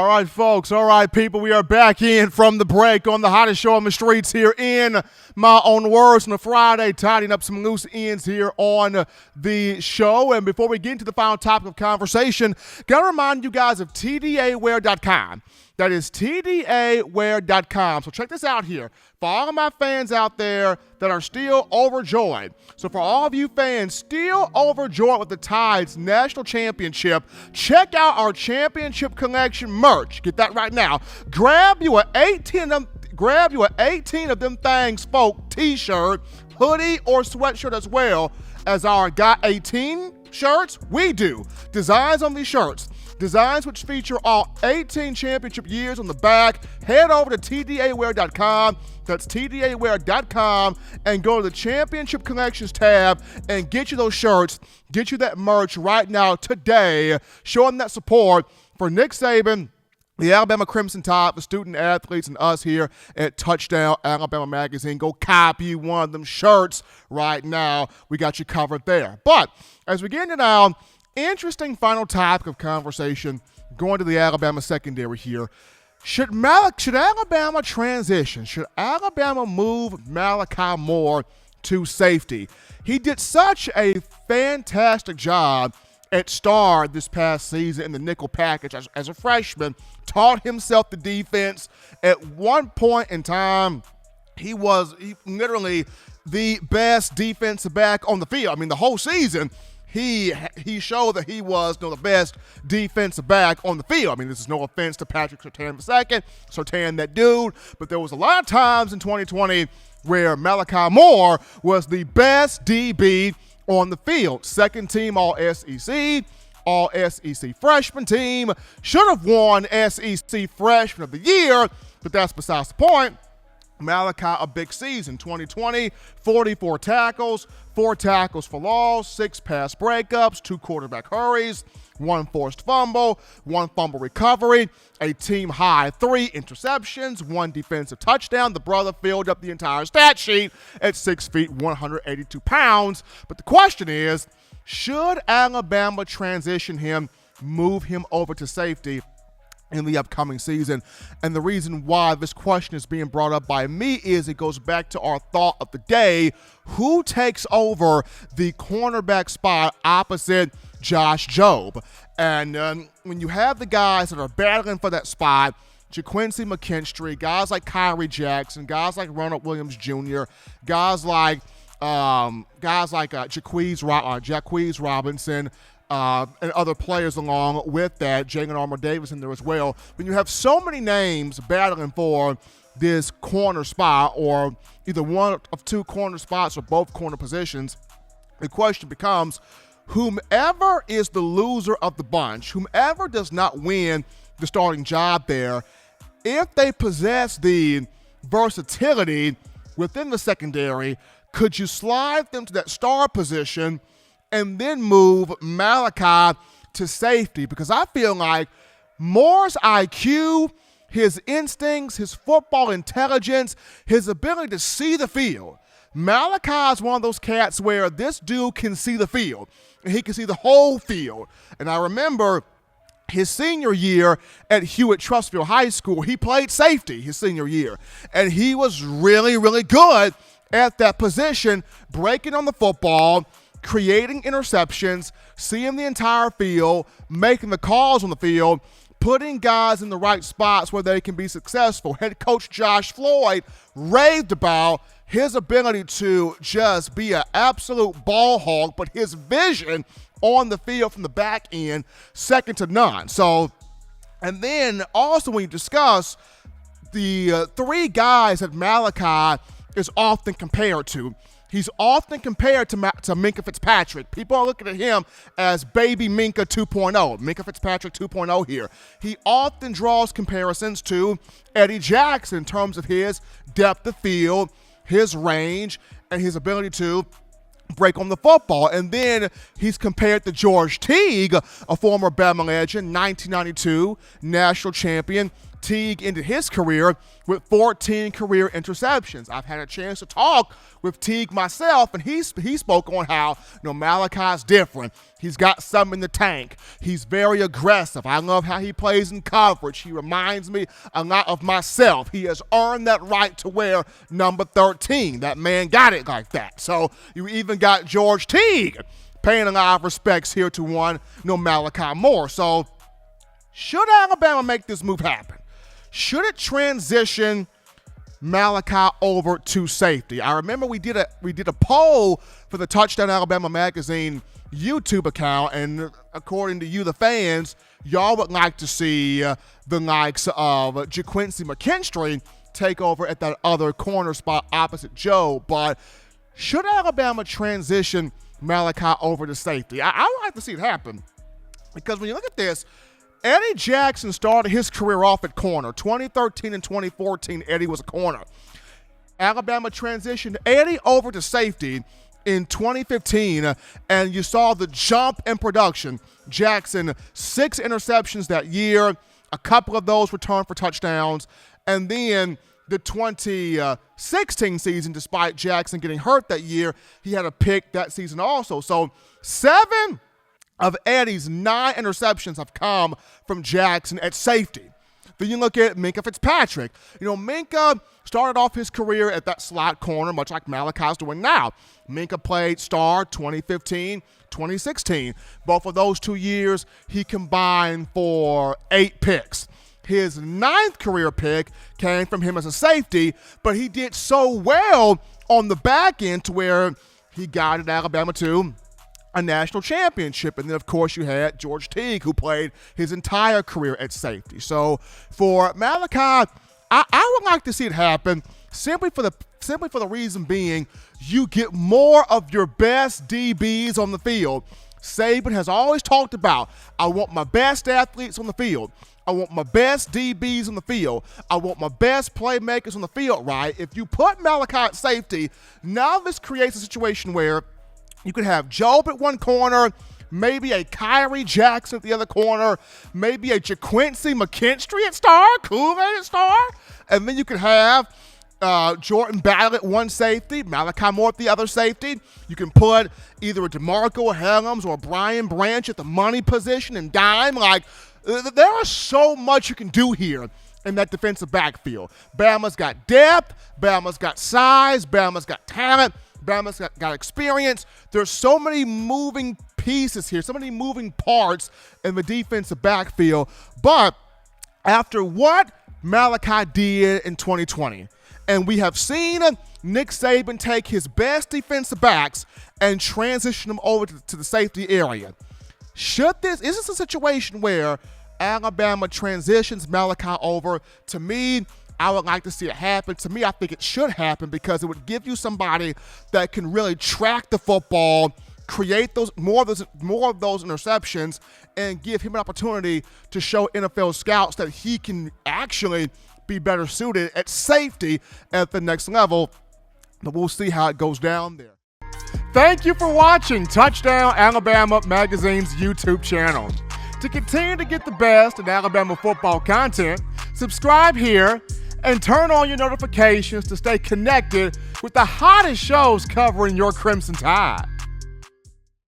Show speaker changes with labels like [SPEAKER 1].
[SPEAKER 1] All right, folks. All right, people. We are back in from the break on the hottest show on the streets here in my own words on a Friday, tidying up some loose ends here on the show. And before we get into the final topic of conversation, got to remind you guys of TDAwear.com. That is TDAwear.com. So check this out here. For all of my fans out there that are still overjoyed. So for all of you fans still overjoyed with the Tide's national championship, check out our championship collection merch. Get that right now. Grab you an 18 of them things folk t-shirt, hoodie, or sweatshirt as well as our Got 18 shirts. We do designs on these shirts. Designs which feature all 18 championship years on the back. Head over to TDAwear.com. That's TDAwear.com and go to the Championship Collections tab and get you those shirts, get you that merch right now today, showing that support for Nick Saban, the Alabama Crimson Tide, the student athletes, and us here at Touchdown Alabama Magazine. Go copy one of them shirts right now. We got you covered there. But as we get into now, interesting final topic of conversation going to the Alabama secondary here. Should Alabama transition? Should Alabama move Malachi Moore to safety? He did such a fantastic job at star this past season in the nickel package as a freshman, taught himself the defense. At one point in time, he was literally the best defensive back on the field. I mean, the whole season, he showed that he was the best defensive back on the field. I mean, this is no offense to Patrick Surtain II, Surtain that dude, but there was a lot of times in 2020 where Malachi Moore was the best DB on the field. Second team All-SEC, All-SEC freshman team, should have won SEC Freshman of the Year, but that's besides the point. Malachi, a big season, 2020, 44 tackles, 4 tackles for loss, 6 pass breakups, 2 quarterback hurries, 1 forced fumble, 1 fumble recovery, a team-high 3 interceptions, 1 defensive touchdown. The brother filled up the entire stat sheet at 6 feet, 182 pounds. But the question is, should Alabama transition him, move him over to safety in the upcoming season? And the reason why this question is being brought up by me is it goes back to our thought of the day. Who takes over the cornerback spot opposite Josh Jobe? And when you have the guys that are battling for that spot, JaQuincy McKinstry, guys like Kyrie Jackson, guys like Ronald Williams Jr., guys like Jacquizz Robinson, and other players along with that, Jalen Armour-Davis in there as well. When you have so many names battling for this corner spot, or either one of 2 corner spots or both corner positions, the question becomes, whomever is the loser of the bunch, whomever does not win the starting job there, if they possess the versatility within the secondary, could you slide them to that star position and then move Malachi to safety? Because I feel like Moore's IQ, his instincts, his football intelligence, his ability to see the field. Malachi is one of those cats where this dude can see the field, and he can see the whole field. And I remember his senior year at Hewitt-Trussville High School, he played safety his senior year, and he was really, really good at that position, breaking on the football, creating interceptions, seeing the entire field, making the calls on the field, putting guys in the right spots where they can be successful. Head coach Josh Floyd raved about his ability to just be an absolute ball hog, but his vision on the field from the back end, second to none. So, and then also when you discuss the 3 guys that Malachi is often compared to, he's often compared to Minkah Fitzpatrick. People are looking at him as baby Minkah 2.0, Minkah Fitzpatrick 2.0 here. He often draws comparisons to Eddie Jackson in terms of his depth of field, his range, and his ability to break on the football. And then he's compared to George Teague, a former Bama legend, 1992 national champion, Teague ended his career with 14 career interceptions. I've had a chance to talk with Teague myself, and he spoke on how Malachi's different. He's got something in the tank. He's very aggressive. I love how he plays in coverage. He reminds me a lot of myself. He has earned that right to wear number 13. That man got it like that. So you even got George Teague paying a lot of respects here to one Malachi Moore. So should Alabama make this move happen? Should it transition Malachi over to safety? I remember we did a poll for the Touchdown Alabama Magazine YouTube account, and according to you, the fans, y'all would like to see the likes of JaQuincy McKinstry take over at that other corner spot opposite Joe. But should Alabama transition Malachi over to safety? I would like to see it happen, because when you look at this, Eddie Jackson started his career off at corner. 2013 and 2014, Eddie was a corner. Alabama transitioned Eddie over to safety in 2015, and you saw the jump in production. Jackson, 6 interceptions that year, a couple of those returned for touchdowns, and then the 2016 season, despite Jackson getting hurt that year, he had a pick that season also. So 7 of Eddie's 9 interceptions have come from Jackson at safety. Then you look at Minkah Fitzpatrick. Minkah started off his career at that slot corner, much like Malachi's doing now. Minkah played star 2015, 2016. Both of those 2 years, he combined for 8 picks. His 9th career pick came from him as a safety, but he did so well on the back end to where he guided Alabama to a national championship. And then, of course, you had George Teague, who played his entire career at safety. So for Malachi, I would like to see it happen simply for the reason being you get more of your best DBs on the field. Saban has always talked about, I want my best athletes on the field. I want my best DBs on the field. I want my best playmakers on the field, right? If you put Malachi at safety, now this creates a situation where you could have Job at one corner, maybe a Kyrie Jackson at the other corner, maybe a JaQuincy McKinstry at star, Kool-Aid at star, and then you could have Jordan Battle at one safety, Malachi Moore at the other safety. You can put either a DeMarco Helms or a Brian Branch at the money position and dime. There is so much you can do here in that defensive backfield. Bama's got depth, Bama's got size, Bama's got talent, Bama's got experience. There's so many moving pieces here, so many moving parts in the defensive backfield. But after what Malachi did in 2020, and we have seen Nick Saban take his best defensive backs and transition them over to the safety area. Is this a situation where Alabama transitions Malachi over? To me, I would like to see it happen. To me, I think it should happen, because it would give you somebody that can really track the football, create more of those interceptions, and give him an opportunity to show NFL scouts that he can actually be better suited at safety at the next level. But we'll see how it goes down there. Thank you for watching Touchdown Alabama Magazine's YouTube channel. To continue to get the best in Alabama football content, subscribe here and turn on your notifications to stay connected with the hottest shows covering your Crimson Tide.